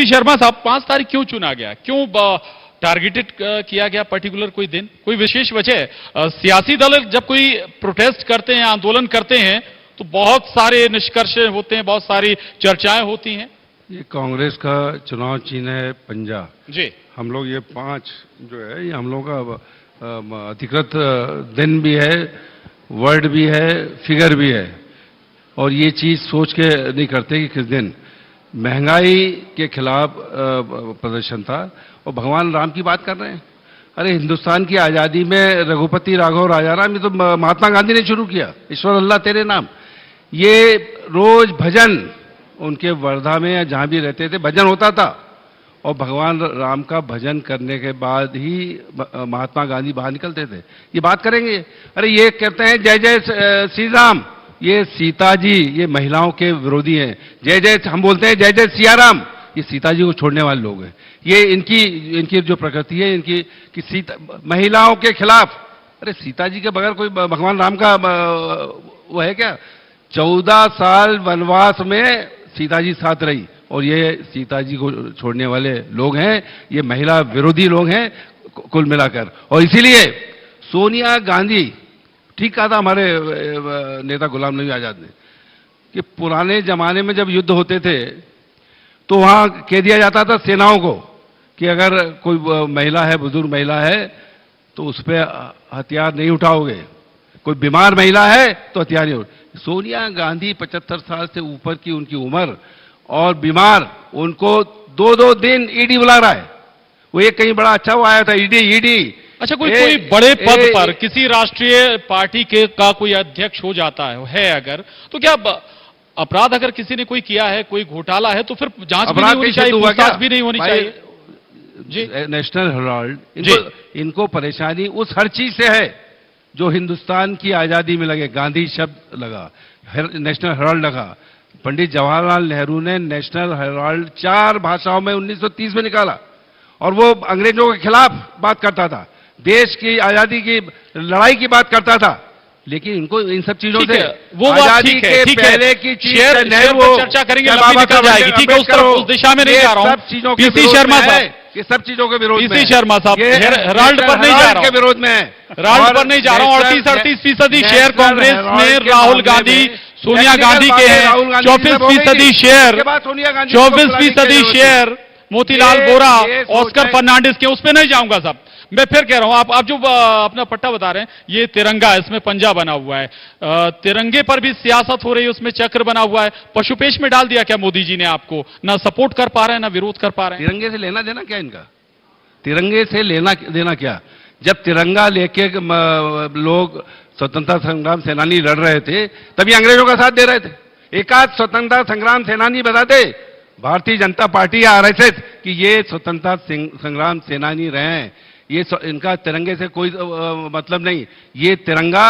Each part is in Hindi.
पीसी शर्मा साहब, 5 तारीख क्यों चुना गया? क्यों टारगेटेड किया गया पर्टिकुलर कोई दिन? कोई विशेष वजह? सियासी दल जब कोई प्रोटेस्ट करते हैं, आंदोलन करते हैं, तो बहुत सारे निष्कर्ष होते हैं, बहुत सारी चर्चाएं होती हैं। ये कांग्रेस का चुनाव चिन्ह है पंजा जी। हम लोग ये 5 जो है, ये हम लोग का अधिकृत दिन भी है, वर्ड भी है, फिगर भी है। और ये चीज सोच के नहीं करते कि किस दिन महंगाई के खिलाफ प्रदर्शन था और भगवान राम की बात कर रहे हैं। अरे हिंदुस्तान की आजादी में रघुपति राघव राजाराम, ये तो महात्मा गांधी ने शुरू किया, ईश्वर अल्लाह तेरे नाम। ये रोज भजन उनके वर्धा में या जहां भी रहते थे भजन होता था, और भगवान राम का भजन करने के बाद ही महात्मा गांधी बाहर निकलते थे। ये बात करेंगे। अरे ये कहते हैं जय जय श्री राम, ये सीता जी, ये महिलाओं के विरोधी हैं। जय जय, हम बोलते हैं जय जय सिया राम, ये सीता जी को छोड़ने वाले लोग हैं। ये इनकी जो प्रकृति है इनकी कि सीता महिलाओं के खिलाफ। अरे सीता जी के बगैर कोई भगवान राम का वो है क्या? 14 साल वनवास में सीता जी साथ रही, और ये सीता जी को छोड़ने वाले लोग हैं, ये महिला विरोधी लोग हैं कुल मिलाकर। और इसीलिए सोनिया गांधी, ठीक कहा था हमारे नेता गुलाम नबी आजाद ने, कि पुराने जमाने में जब युद्ध होते थे तो वहां कह दिया जाता था सेनाओं को कि अगर कोई महिला है, बुजुर्ग महिला है, तो उस पर हथियार नहीं उठाओगे, कोई बीमार महिला है तो हथियार नहीं उठाओगे। सोनिया गांधी 75 साल से ऊपर की उनकी उम्र, और बीमार, उनको 2-2 दिन ईडी बुला रहा है। वो एक कहीं बड़ा अच्छा वो आया था, ईडी। अच्छा, कोई बड़े पद पर किसी राष्ट्रीय पार्टी के का कोई अध्यक्ष हो जाता है अगर, तो क्या अपराध अगर किसी ने कोई किया है, कोई घोटाला है, तो फिर जांच भी नहीं होनी चाहिए, पूछताछ भी नहीं होनी चाहिए? जी। नेशनल हेराल्ड, इनको परेशानी उस हर चीज से है जो हिंदुस्तान की आजादी में लगे। गांधी शब्द लगा, नेशनल हेराल्ड लगा। पंडित जवाहरलाल नेहरू ने नेशनल हेराल्ड 4 भाषाओं में 1930 में निकाला, और वो अंग्रेजों के खिलाफ बात करता था, देश की आजादी की लड़ाई की बात करता था। लेकिन इनको इन सब चीजों से वो आजादी के पहले की चीज चर्चा करेंगे, लंबी निकल जाएगी। ठीक है, उस दिशा में नहीं जा रहा हूं। पीसी शर्मा साहब, ये सब चीजों के विरोध में। पीसी शर्मा साहब, हेराल्ड पर नहीं जा रहा हूं, के विरोध में, हेराल्ड पर नहीं जा रहा हूं। 38% शेयर कांग्रेस में राहुल गांधी, सोनिया गांधी के हैं। 24% शेयर, 24% शेयर मोतीलाल वोरा, ऑस्कर फर्नांडिस के। उस पर नहीं जाऊंगा साहब। मैं फिर कह रहा हूं, आप जो अपना पट्टा बता रहे हैं, ये तिरंगा, इसमें पंजा बना हुआ है, तिरंगे पर भी सियासत हो रही है, उसमें चक्र बना हुआ है। पशुपेश में डाल दिया क्या मोदी जी ने आपको? ना सपोर्ट कर पा रहे हैं, ना विरोध कर पा रहे हैं। तिरंगे से लेना देना क्या इनका? तिरंगे से लेना देना क्या? जब तिरंगा लेके लोग स्वतंत्रता संग्राम सेनानी लड़ रहे थे, तभी अंग्रेजों का साथ दे रहे थे। एकाध स्वतंत्रता संग्राम सेनानी बता दे भारतीय जनता पार्टी या आरएसएस कि ये स्वतंत्रता संग्राम सेनानी रहे हैं। ये इनका तिरंगे से कोई मतलब नहीं। ये तिरंगा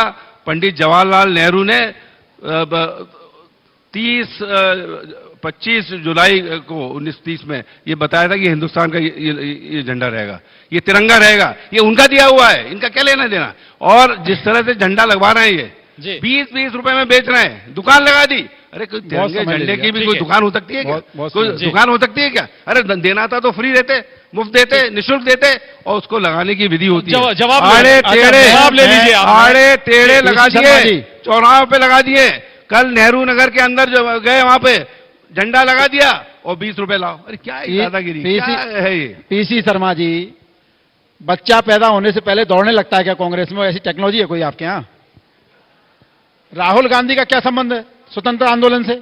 पंडित जवाहरलाल नेहरू ने 25 जुलाई को 1930 में ये बताया था कि हिंदुस्तान का ये झंडा रहेगा, ये तिरंगा रहेगा। ये उनका दिया हुआ है, इनका क्या लेना देना। और जिस तरह से झंडा लगवा रहे हैं ये 20-20 रुपए में बेच रहे हैं, दुकान लगा दी। अरे कोई तिरंगे झंडे की भी कोई दुकान हो सकती है क्या? कोई दुकान हो सकती है क्या? अरे देना था तो फ्री देते, मुफ्त देते, निःशुल्क देते, और उसको लगाने की विधि होती है। जवाब ले लीजिए। आड़े टेढ़े लगा दिए, चौराहों पे लगा दिए। कल नेहरू नगर के अंदर जो गए वहां पे झंडा लगा दिया और 20 रुपए लाओ। अरे क्या है दादागिरी, क्या है ये? पीसी शर्मा जी, बच्चा पैदा होने से पहले दौड़ने लगता है क्या कांग्रेस में? ऐसी टेक्नोलॉजी है कोई आपके यहाँ? राहुल गांधी का क्या संबंध है स्वतंत्र आंदोलन से?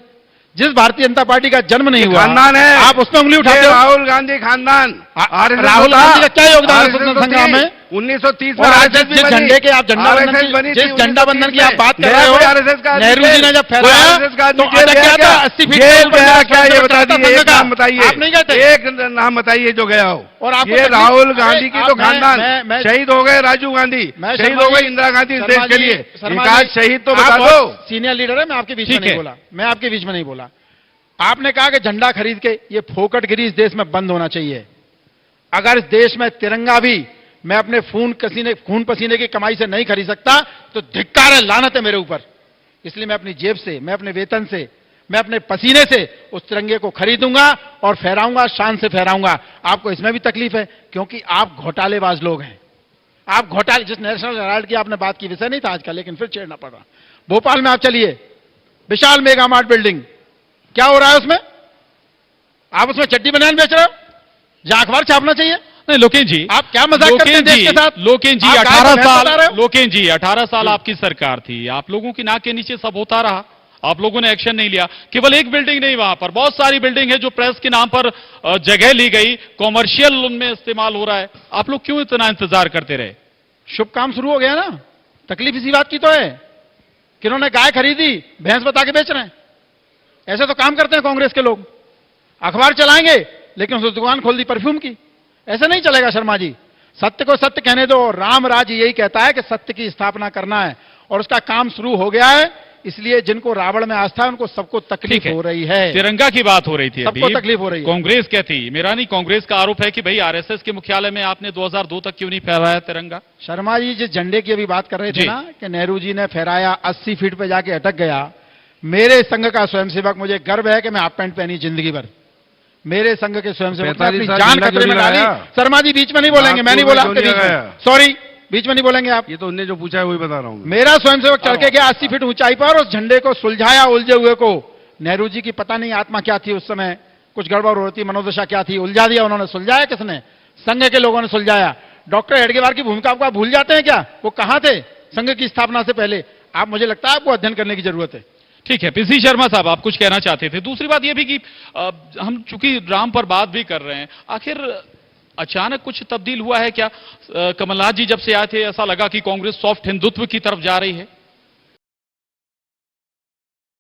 जिस भारतीय जनता पार्टी का जन्म नहीं हुआ, खानदान है, आप उसमें उंगली उठाते हो। राहुल गांधी खानदान, राहुल गांधी का क्या योगदान है स्वतंत्रता संग्राम में? 1930 में जिस झंडे के आप झंडा बंधन की आप बात कर रहे हो, नेहरू जी ने जब फहराया तो क्या था? 80 फीट क्या ये बता दीजिए, एक नाम बताइए, आप नहीं कहते? एक नाम बताइए जो गया हो। और आप ये राहुल गांधी की तो खानदान, शहीद हो गए राजीव गांधी, शहीद हो गए इंदिरा गांधी इस देश के लिए। एक शहीद तो बता दो। सीनियर लीडर है, मैं आपके बीच में नहीं बोला, मैं आपके बीच में नहीं बोला। आपने कहा कि झंडा खरीद के ये फोकटगिरी इस देश में बंद होना चाहिए। अगर इस देश में तिरंगा भी मैं अपने खून पसीने की कमाई से नहीं खरीद सकता तो धिक्कार है, लानत है मेरे ऊपर। इसलिए मैं अपनी जेब से, मैं अपने वेतन से, मैं अपने पसीने से उस तिरंगे को खरीदूंगा और फहराऊंगा, शान से फहराऊंगा। आपको इसमें भी तकलीफ है क्योंकि आप घोटालेबाज लोग हैं। आप घोटाले, जिस नेशनल हेराल्ड की आपने बात की, विषय नहीं था आज का, लेकिन फिर छेड़ना पड़ रहा। भोपाल में आप चलिए, विशाल मेगा मार्ट बिल्डिंग, क्या हो रहा है उसमें? आप उसमें चड्डी बनियान बेच रहे हो, जहां अखबार छापना चाहिए। नहीं लोकेन जी, आप क्या मजाक करते हैं देश के साथ? लोकेन जी, आप 18 गाय को बता रहे साल, हो? लोकेन जी 18 साल आपकी सरकार थी, आप लोगों की नाक के नीचे सब होता रहा, आप लोगों ने एक्शन नहीं लिया। केवल एक बिल्डिंग नहीं, वहां पर बहुत सारी बिल्डिंग है जो प्रेस के नाम पर जगह ली गई, कॉमर्शियल उनमें इस्तेमाल हो रहा है। आप लोग क्यों इतना इंतजार करते रहे? शुभ काम शुरू हो गया ना। तकलीफ इसी बात की तो है कि उन्होंने गाय खरीदी, भैंस बता के बेच रहे हैं। ऐसे तो काम करते हैं कांग्रेस के लोग, अखबार चलाएंगे लेकिन उसने दुकान खोल दी परफ्यूम की। ऐसे नहीं चलेगा शर्मा जी। सत्य को सत्य कहने दो। राम राज यही कहता है कि सत्य की स्थापना करना है और उसका काम शुरू हो गया है। इसलिए जिनको रावण में आस्था है उनको सबको तकलीफ हो रही है। तिरंगा की बात हो रही थी, सबको तकलीफ हो रही है। कांग्रेस क्या थी? मेरा नहीं, कांग्रेस का आरोप है कि भाई आरएसएस के मुख्यालय में आपने 2002 तक क्यों नहीं फहराया तिरंगा? शर्मा जी, जिस झंडे की अभी बात कर रहे थे ना कि नेहरू जी ने फहराया, 80 फीट पे जाके अटक गया। मेरे संघ का स्वयंसेवक, मुझे गर्व है कि मैं हाफ पैंट पहनी जिंदगी भर। मेरे संघ के स्वयंसेवक ने अपनी जान खतरे में डाली। शर्मा जी बीच में नहीं बोलेंगे, मैं नहीं बोला आपके बीच में, सॉरी, बीच में नहीं बोलेंगे आप। ये तो उनने जो पूछा है वही बता रहा हूँ। मेरा स्वयंसेवक चढ़ के गया 80 फीट ऊंचाई पर, उस झंडे को सुलझाया, उलझे हुए को। नेहरू जी की पता नहीं आत्मा क्या थी उस समय, कुछ गड़बड़ हो रही थी, मनोदशा क्या थी, उलझा दिया उन्होंने। सुलझाया किसने? संघ के लोगों ने सुलझाया। डॉक्टर हेडगेवार की भूमिका आपको आप भूल जाते हैं क्या? वो कहां थे संघ की स्थापना से पहले? आप, मुझे लगता है आपको अध्ययन करने की जरूरत है। ठीक है, पीसी शर्मा साहब, आप कुछ कहना चाहते थे। दूसरी बात यह भी कि हम चूंकि राम पर बात भी कर रहे हैं, आखिर अचानक कुछ तब्दील हुआ है क्या? कमलनाथ जी जब से आए थे ऐसा लगा कि कांग्रेस सॉफ्ट हिंदुत्व की तरफ जा रही है।